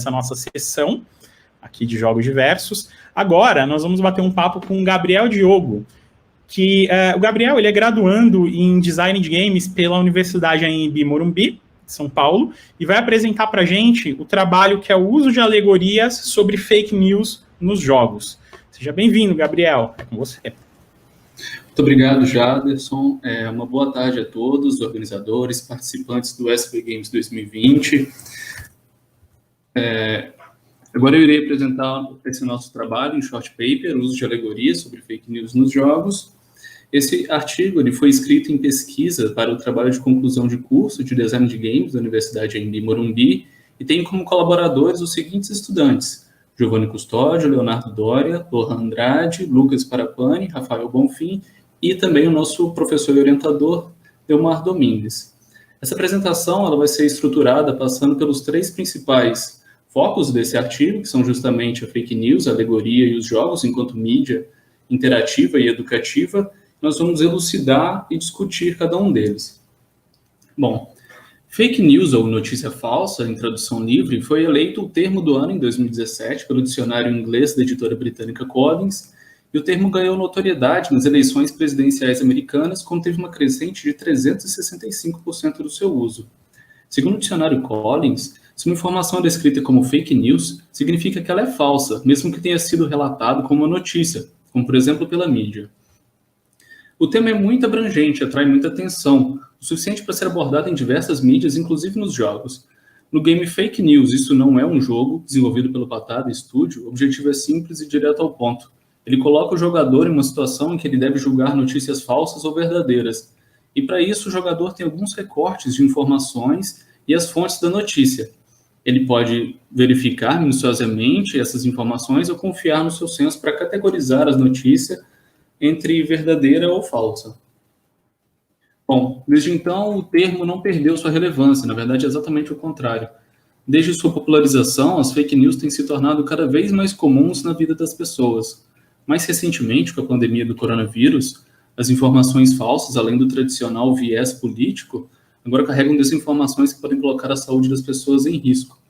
essa nossa sessão aqui de jogos diversos. Agora, nós vamos bater um papo com o Gabriel Diogo, que o Gabriel ele é graduando em Design de Games pela Universidade Anhembi Morumbi, São Paulo, e vai apresentar para a gente o trabalho que é o uso de alegorias sobre fake news nos jogos. Seja bem-vindo, Gabriel. É com você. Muito obrigado, Jaderson. Uma boa tarde a todos, organizadores, participantes do SP Games 2020. Agora eu irei apresentar esse nosso trabalho em short paper, uso de alegorias sobre fake news nos jogos. Esse artigo ele foi escrito em pesquisa para o trabalho de conclusão de curso de Design de Games da Universidade Anhembi Morumbi e tem como colaboradores os seguintes estudantes: Giovanni Custódio, Leonardo Doria, Lohan Andrade, Lucas Parapani, Rafael Bonfim e também o nosso professor e orientador, Delmar Domingues. Essa apresentação ela vai ser estruturada passando pelos três principais focos desse artigo, que são justamente a fake news, a alegoria e os jogos enquanto mídia interativa e educativa. Nós vamos elucidar e discutir cada um deles. Bom, fake news ou notícia falsa, em tradução livre, foi eleito o termo do ano em 2017 pelo dicionário inglês da editora britânica Collins, e o termo ganhou notoriedade nas eleições presidenciais americanas, quando teve uma crescente de 365% do seu uso. Segundo o dicionário Collins, se uma informação é descrita como fake news, significa que ela é falsa, mesmo que tenha sido relatado como uma notícia, como por exemplo pela mídia. O tema é muito abrangente, atrai muita atenção, o suficiente para ser abordado em diversas mídias, inclusive nos jogos. No game Fake News, isso não é um jogo desenvolvido pelo Patada Studio, o objetivo é simples e direto ao ponto. Ele coloca o jogador em uma situação em que ele deve julgar notícias falsas ou verdadeiras. E para isso o jogador tem alguns recortes de informações e as fontes da notícia. Ele pode verificar minuciosamente essas informações ou confiar no seu senso para categorizar as notícias entre verdadeira ou falsa. Bom, desde então o termo não perdeu sua relevância, na verdade é exatamente o contrário. Desde sua popularização, as fake news têm se tornado cada vez mais comuns na vida das pessoas. Mais recentemente, com a pandemia do coronavírus, as informações falsas, além do tradicional viés político, agora carregam desinformações que podem colocar a saúde das pessoas em risco.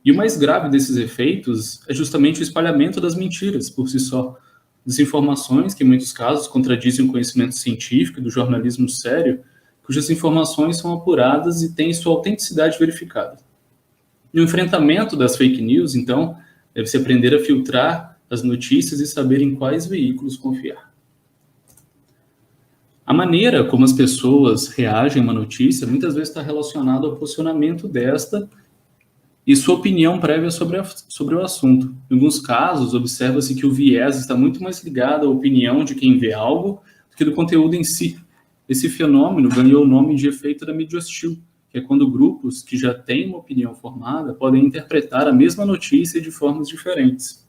E o mais grave desses efeitos é justamente o espalhamento das mentiras por si só. Desinformações que, em muitos casos, contradizem o conhecimento científico e do jornalismo sério, cujas informações são apuradas e têm sua autenticidade verificada. No enfrentamento das fake news, então, deve-se aprender a filtrar as notícias e saber em quais veículos confiar. A maneira como as pessoas reagem a uma notícia muitas vezes está relacionada ao posicionamento desta e sua opinião prévia sobre o assunto. Em alguns casos, observa-se que o viés está muito mais ligado à opinião de quem vê algo do que do conteúdo em si. Esse fenômeno ganhou o nome de efeito da mídia hostil, que é quando grupos que já têm uma opinião formada podem interpretar a mesma notícia de formas diferentes.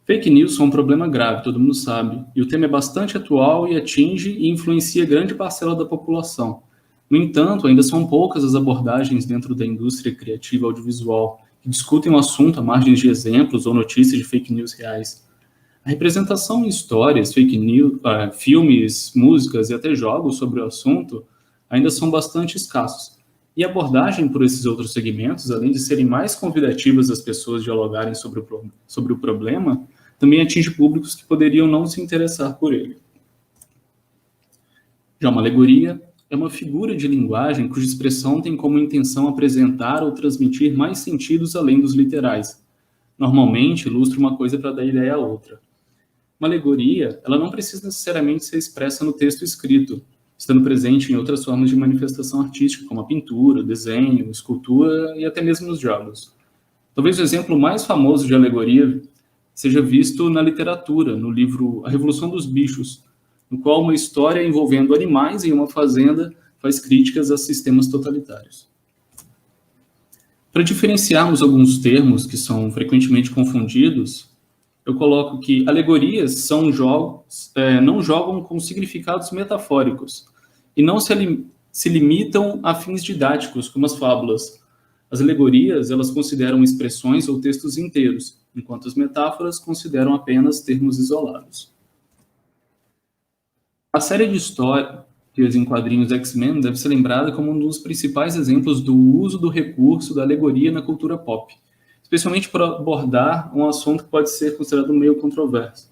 Fake news são um problema grave, todo mundo sabe, e o tema é bastante atual e atinge e influencia grande parcela da população. No entanto, ainda são poucas as abordagens dentro da indústria criativa audiovisual que discutem o assunto à margem de exemplos ou notícias de fake news reais. A representação em histórias, fake news, filmes, músicas e até jogos sobre o assunto ainda são bastante escassos. E a abordagem por esses outros segmentos, além de serem mais convidativas às pessoas dialogarem sobre o problema, também atinge públicos que poderiam não se interessar por ele. Já uma alegoria é uma figura de linguagem cuja expressão tem como intenção apresentar ou transmitir mais sentidos além dos literais. Normalmente, ilustra uma coisa para dar ideia a outra. Uma alegoria, ela não precisa necessariamente ser expressa no texto escrito, estando presente em outras formas de manifestação artística, como a pintura, o desenho, a escultura e até mesmo nos jogos. Talvez o exemplo mais famoso de alegoria seja visto na literatura, no livro A Revolução dos Bichos, no qual uma história envolvendo animais em uma fazenda faz críticas a sistemas totalitários. Para diferenciarmos alguns termos que são frequentemente confundidos, eu coloco que alegorias são jogos, não jogam com significados metafóricos e não se limitam a fins didáticos, como as fábulas. As alegorias, elas consideram expressões ou textos inteiros, enquanto as metáforas consideram apenas termos isolados. A série de histórias... em quadrinhos X-Men deve ser lembrada como um dos principais exemplos do uso do recurso da alegoria na cultura pop, especialmente por abordar um assunto que pode ser considerado meio controverso.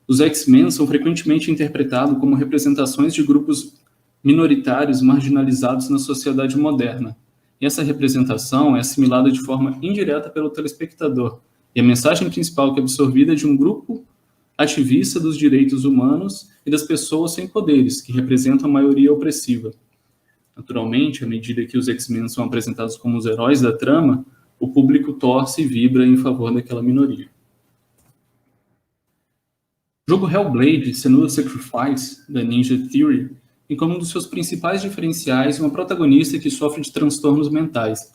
Os X-Men são frequentemente interpretados como representações de grupos minoritários marginalizados na sociedade moderna. E essa representação é assimilada de forma indireta pelo telespectador. E a mensagem principal que é absorvida é de um grupo ativista dos direitos humanos e das pessoas sem poderes, que representam a maioria opressiva. Naturalmente, à medida que os X-Men são apresentados como os heróis da trama, o público torce e vibra em favor daquela minoria. O jogo Hellblade: Senua's Sacrifice, da Ninja Theory, tem como um dos seus principais diferenciais uma protagonista que sofre de transtornos mentais.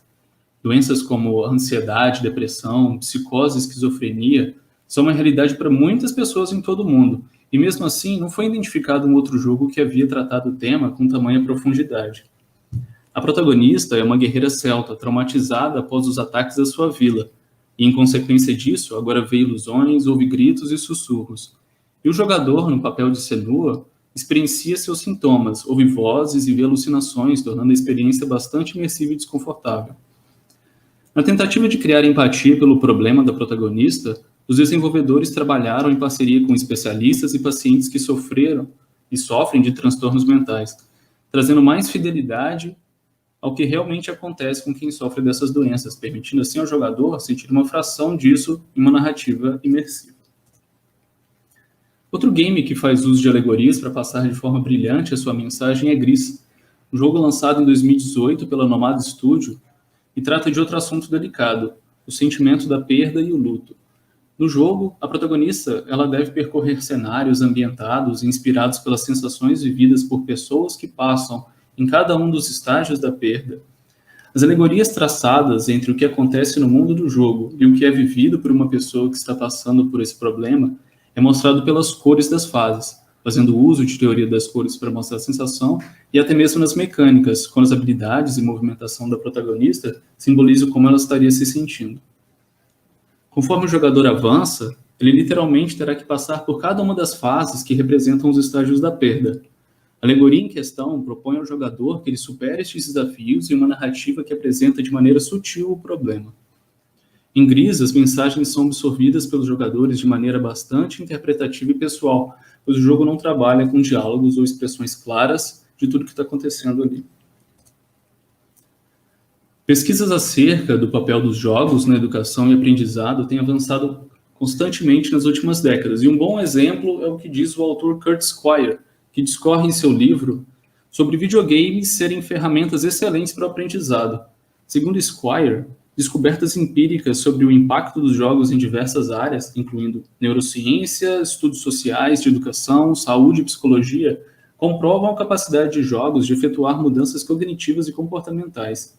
Doenças como ansiedade, depressão, psicose e esquizofrenia são uma realidade para muitas pessoas em todo o mundo, e mesmo assim não foi identificado um outro jogo que havia tratado o tema com tamanha profundidade. A protagonista é uma guerreira celta, traumatizada após os ataques da sua vila, e em consequência disso, agora vê ilusões, ouve gritos e sussurros. E o jogador, no papel de Senua, experiencia seus sintomas, ouve vozes e vê alucinações, tornando a experiência bastante imersiva e desconfortável. Na tentativa de criar empatia pelo problema da protagonista, os desenvolvedores trabalharam em parceria com especialistas e pacientes que sofreram e sofrem de transtornos mentais, trazendo mais fidelidade ao que realmente acontece com quem sofre dessas doenças, permitindo assim ao jogador sentir uma fração disso em uma narrativa imersiva. Outro game que faz uso de alegorias para passar de forma brilhante a sua mensagem é Gris, um jogo lançado em 2018 pela Nomad Studio e trata de outro assunto delicado, o sentimento da perda e o luto. No jogo, a protagonista ela deve percorrer cenários ambientados e inspirados pelas sensações vividas por pessoas que passam em cada um dos estágios da perda. As alegorias traçadas entre o que acontece no mundo do jogo e o que é vivido por uma pessoa que está passando por esse problema é mostrado pelas cores das fases, fazendo uso de teoria das cores para mostrar a sensação e até mesmo nas mecânicas, quando as habilidades e movimentação da protagonista simbolizam como ela estaria se sentindo. Conforme o jogador avança, ele literalmente terá que passar por cada uma das fases que representam os estágios da perda. A alegoria em questão propõe ao jogador que ele supere estes desafios em uma narrativa que apresenta de maneira sutil o problema. Em Gris, as mensagens são absorvidas pelos jogadores de maneira bastante interpretativa e pessoal, pois o jogo não trabalha com diálogos ou expressões claras de tudo que está acontecendo ali. Pesquisas acerca do papel dos jogos na educação e aprendizado têm avançado constantemente nas últimas décadas, e um bom exemplo é o que diz o autor Kurt Squire, que discorre em seu livro sobre videogames serem ferramentas excelentes para o aprendizado. Segundo Squire, descobertas empíricas sobre o impacto dos jogos em diversas áreas, incluindo neurociência, estudos sociais, de educação, saúde e psicologia, comprovam a capacidade de jogos de efetuar mudanças cognitivas e comportamentais.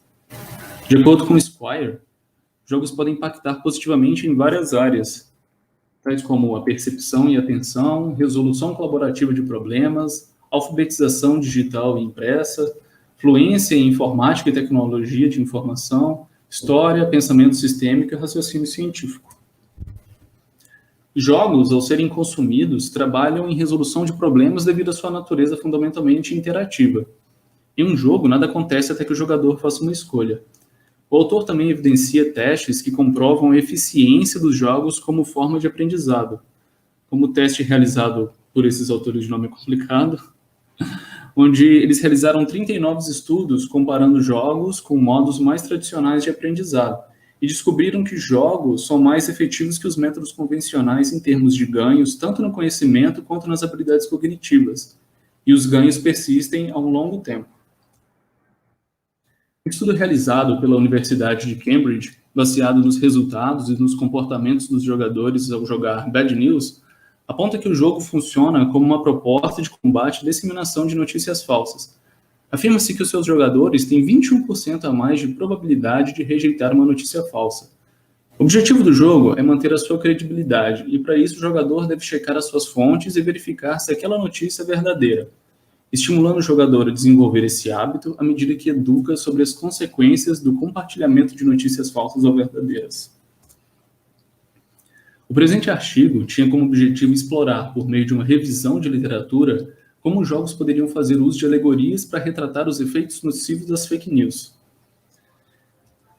De acordo com Squire, jogos podem impactar positivamente em várias áreas, tais como a percepção e atenção, resolução colaborativa de problemas, alfabetização digital e impressa, fluência em informática e tecnologia de informação, história, pensamento sistêmico e raciocínio científico. Jogos, ao serem consumidos, trabalham em resolução de problemas devido à sua natureza fundamentalmente interativa. Em um jogo, nada acontece até que o jogador faça uma escolha. O autor também evidencia testes que comprovam a eficiência dos jogos como forma de aprendizado, como o teste realizado por esses autores de nome complicado, onde eles realizaram 39 estudos comparando jogos com modos mais tradicionais de aprendizado, e descobriram que jogos são mais efetivos que os métodos convencionais em termos de ganhos, tanto no conhecimento quanto nas habilidades cognitivas, e os ganhos persistem ao longo tempo. Um estudo realizado pela Universidade de Cambridge, baseado nos resultados e nos comportamentos dos jogadores ao jogar Bad News, aponta que o jogo funciona como uma proposta de combate à disseminação de notícias falsas. Afirma-se que os seus jogadores têm 21% a mais de probabilidade de rejeitar uma notícia falsa. O objetivo do jogo é manter a sua credibilidade, e para isso o jogador deve checar as suas fontes e verificar se aquela notícia é verdadeira, estimulando o jogador a desenvolver esse hábito à medida que educa sobre as consequências do compartilhamento de notícias falsas ou verdadeiras. O presente artigo tinha como objetivo explorar, por meio de uma revisão de literatura, como os jogos poderiam fazer uso de alegorias para retratar os efeitos nocivos das fake news.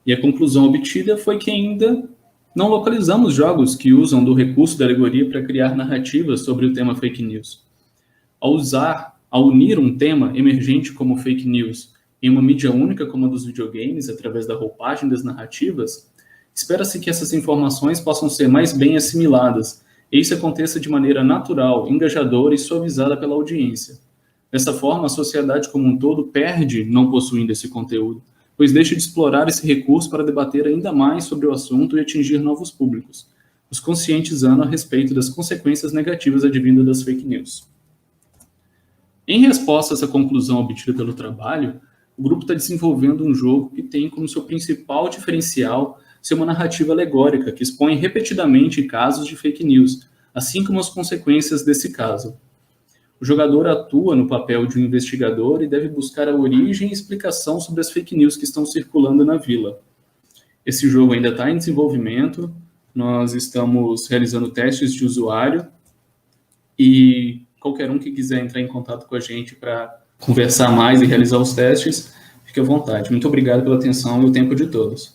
E a conclusão obtida foi que ainda não localizamos jogos que usam do recurso da alegoria para criar narrativas sobre o tema fake news. Ao unir um tema emergente como fake news em uma mídia única como a dos videogames, através da roupagem das narrativas, espera-se que essas informações possam ser mais bem assimiladas, e isso aconteça de maneira natural, engajadora e suavizada pela audiência. Dessa forma, a sociedade como um todo perde não possuindo esse conteúdo, pois deixa de explorar esse recurso para debater ainda mais sobre o assunto e atingir novos públicos, os conscientizando a respeito das consequências negativas advindas das fake news. Em resposta a essa conclusão obtida pelo trabalho, o grupo está desenvolvendo um jogo que tem como seu principal diferencial ser uma narrativa alegórica que expõe repetidamente casos de fake news, assim como as consequências desse caso. O jogador atua no papel de um investigador e deve buscar a origem e explicação sobre as fake news que estão circulando na vila. Esse jogo ainda está em desenvolvimento, nós estamos realizando testes de usuário e qualquer um que quiser entrar em contato com a gente para conversar mais e realizar os testes, fique à vontade. Muito obrigado pela atenção e o tempo de todos.